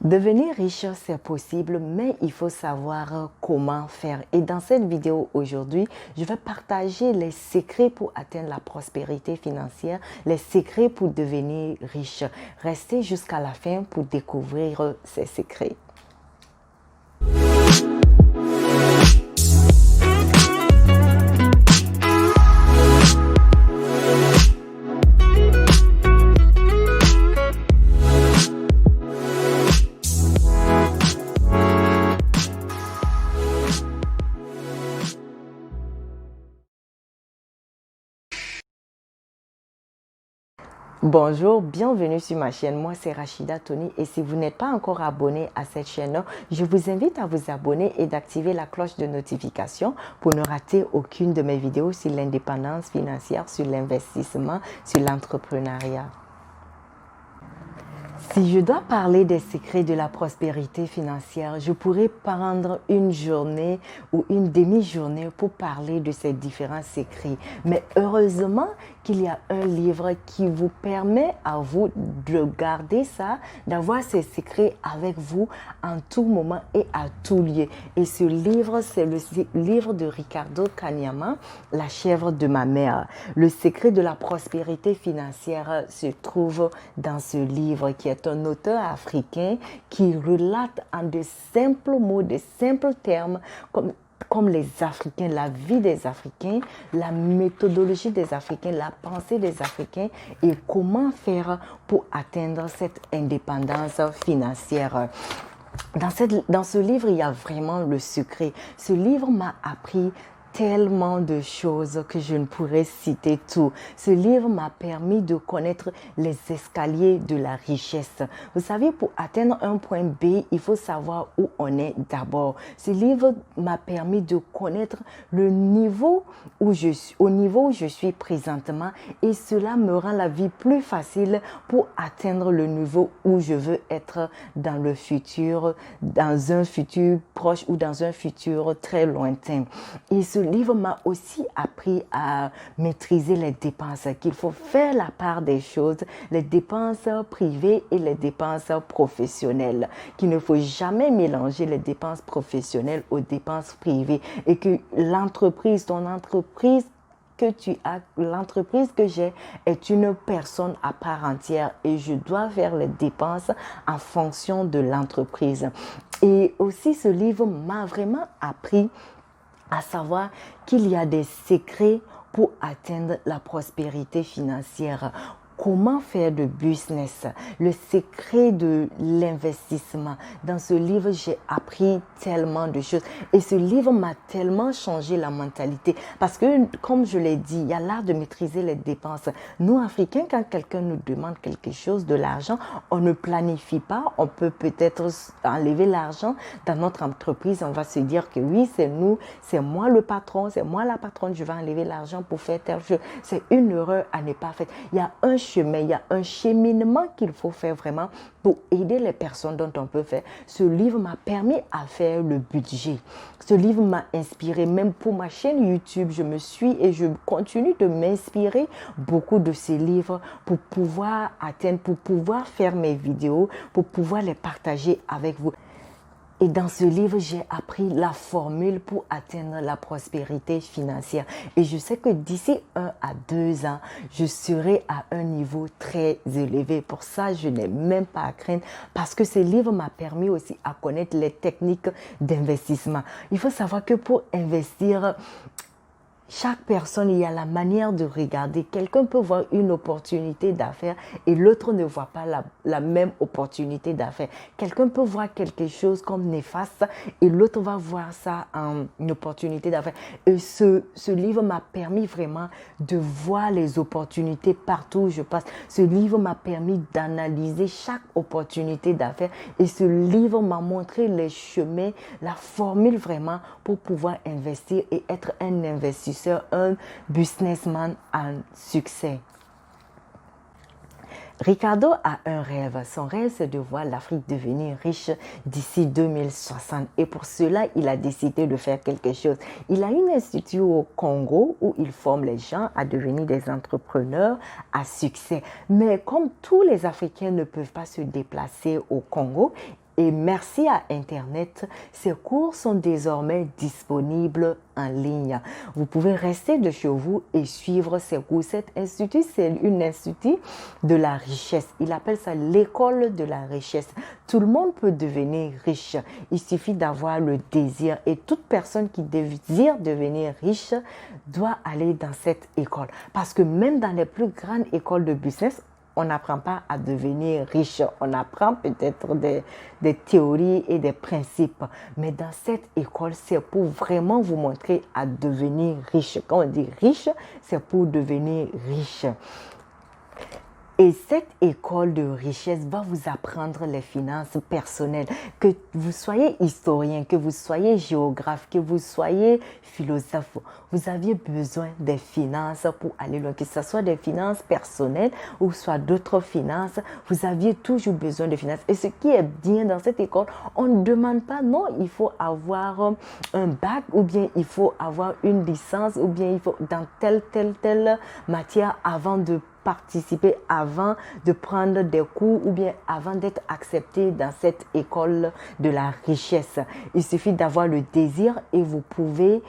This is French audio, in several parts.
Devenir riche, c'est possible, mais il faut savoir comment faire. Et dans cette vidéo aujourd'hui, je vais partager les secrets pour atteindre la prospérité financière, les secrets pour devenir riche. Restez jusqu'à la fin pour découvrir ces secrets. Bonjour, bienvenue sur ma chaîne. Moi, c'est Rachida Tony et si vous n'êtes pas encore abonné à cette chaîne, je vous invite à vous abonner et d'activer la cloche de notification pour ne rater aucune de mes vidéos sur l'indépendance financière, sur l'investissement, sur l'entrepreneuriat. Si je dois parler des secrets de la prospérité financière, je pourrais prendre une journée ou une demi-journée pour parler de ces différents secrets. Mais heureusement qu'il y a un livre qui vous permet à vous de garder ça, d'avoir ces secrets avec vous en tout moment et à tout lieu. Et ce livre, c'est le livre de Ricardo Kanyama, La chèvre de ma mère. Le secret de la prospérité financière se trouve dans ce livre qui est un auteur africain qui relate en de simples mots, de simples termes, comme les Africains, la vie des Africains, la méthodologie des Africains, la pensée des Africains et comment faire pour atteindre cette indépendance financière. Dans ce livre, il y a vraiment le secret. Ce livre m'a appris tellement de choses que je ne pourrais citer tout. Ce livre m'a permis de connaître les escaliers de la richesse. Vous savez, pour atteindre un point B, il faut savoir où on est d'abord. Ce livre m'a permis de connaître le niveau où je suis, au niveau où je suis présentement, et cela me rend la vie plus facile pour atteindre le niveau où je veux être dans le futur, dans un futur proche ou dans un futur très lointain. Et ce livre m'a aussi appris à maîtriser les dépenses, qu'il faut faire la part des choses, les dépenses privées et les dépenses professionnelles, qu'il ne faut jamais mélanger les dépenses professionnelles aux dépenses privées et que l'entreprise, ton entreprise que tu as, l'entreprise que j'ai est une personne à part entière et je dois faire les dépenses en fonction de l'entreprise. Et aussi ce livre m'a vraiment appris à savoir qu'il y a des secrets pour atteindre la prospérité financière. Comment faire de business, le secret de l'investissement. Dans ce livre, j'ai appris tellement de choses et ce livre m'a tellement changé la mentalité parce que, comme je l'ai dit, il y a l'art de maîtriser les dépenses. Nous, Africains, quand quelqu'un nous demande quelque chose, de l'argent, on ne planifie pas. On peut peut-être enlever l'argent dans notre entreprise. On va se dire que oui, c'est nous, c'est moi le patron, c'est moi la patronne, je vais enlever l'argent pour faire telle chose. C'est une erreur à ne pas faire. Il y a un chemin, il y a un cheminement qu'il faut faire vraiment pour aider les personnes dont on peut faire. Ce livre m'a permis à faire le budget. Ce livre m'a inspiré même pour ma chaîne YouTube. Je me suis et je continue de m'inspirer beaucoup de ces livres pour pouvoir atteindre, pour pouvoir faire mes vidéos, pour pouvoir les partager avec vous. Et dans ce livre, j'ai appris la formule pour atteindre la prospérité financière. Et je sais que d'ici 1 à 2 ans, je serai à un niveau très élevé. Pour ça, je n'ai même pas à craindre parce que ce livre m'a permis aussi à connaître les techniques d'investissement. Il faut savoir que pour investir, chaque personne, il y a la manière de regarder. Quelqu'un peut voir une opportunité d'affaires et l'autre ne voit pas la même opportunité d'affaires. Quelqu'un peut voir quelque chose comme néfaste et l'autre va voir ça en une opportunité d'affaires. Et ce livre m'a permis vraiment de voir les opportunités partout où je passe. Ce livre m'a permis d'analyser chaque opportunité d'affaires et ce livre m'a montré les chemins, la formule vraiment pour pouvoir investir et être un investisseur, un businessman en succès. Ricardo a un rêve. Son rêve, c'est de voir l'Afrique devenir riche d'ici 2060. Et pour cela, il a décidé de faire quelque chose. Il a un institut au Congo où il forme les gens à devenir des entrepreneurs à succès. Mais comme tous les Africains ne peuvent pas se déplacer au Congo, Et merci à Internet, ces cours sont désormais disponibles en ligne. Vous pouvez rester de chez vous et suivre ces cours. Cet institut, c'est un institut de la richesse. Il appelle ça l'école de la richesse. Tout le monde peut devenir riche. Il suffit d'avoir le désir. Et toute personne qui désire devenir riche doit aller dans cette école. Parce que même dans les plus grandes écoles de business, on n'apprend pas à devenir riche. On apprend peut-être des théories et des principes. Mais dans cette école, c'est pour vraiment vous montrer à devenir riche. Quand on dit riche, c'est pour devenir riche. Et cette école de richesse va vous apprendre les finances personnelles. Que vous soyez historien, que vous soyez géographe, que vous soyez philosophe, vous aviez besoin des finances pour aller loin. Que ce soit des finances personnelles ou soit d'autres finances, vous aviez toujours besoin de finances. Et ce qui est bien dans cette école, on ne demande pas, non, il faut avoir un bac ou bien il faut avoir une licence ou bien il faut dans telle matière avant de participer, avant de prendre des cours ou bien avant d'être accepté dans cette école de la richesse. Il suffit d'avoir le désir et vous pouvez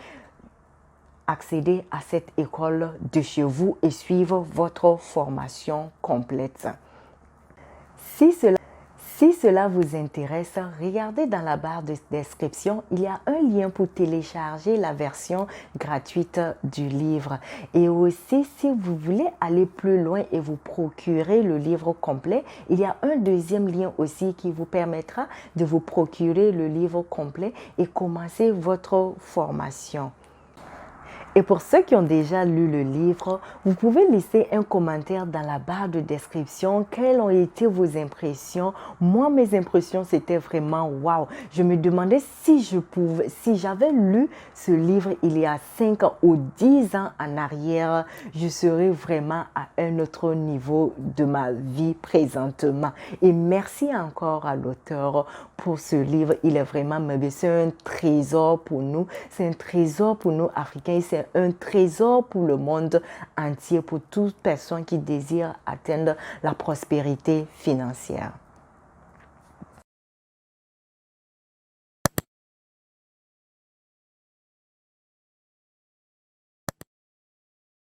accéder à cette école de chez vous et suivre votre formation complète. Si cela vous intéresse, regardez dans la barre de description, il y a un lien pour télécharger la version gratuite du livre. Et aussi, si vous voulez aller plus loin et vous procurer le livre complet, il y a un deuxième lien aussi qui vous permettra de vous procurer le livre complet et commencer votre formation. Et pour ceux qui ont déjà lu le livre, vous pouvez laisser un commentaire dans la barre de description. Quelles ont été vos impressions? Moi, mes impressions, c'était vraiment waouh. Je me demandais si j'avais lu ce livre il y a 5 ou 10 ans en arrière, je serais vraiment à un autre niveau de ma vie présentement. Et merci encore à l'auteur pour ce livre. Il est vraiment merveilleux. C'est un trésor pour nous. C'est un trésor pour nous Africains. C'est un trésor pour le monde entier, pour toute personne qui désire atteindre la prospérité financière.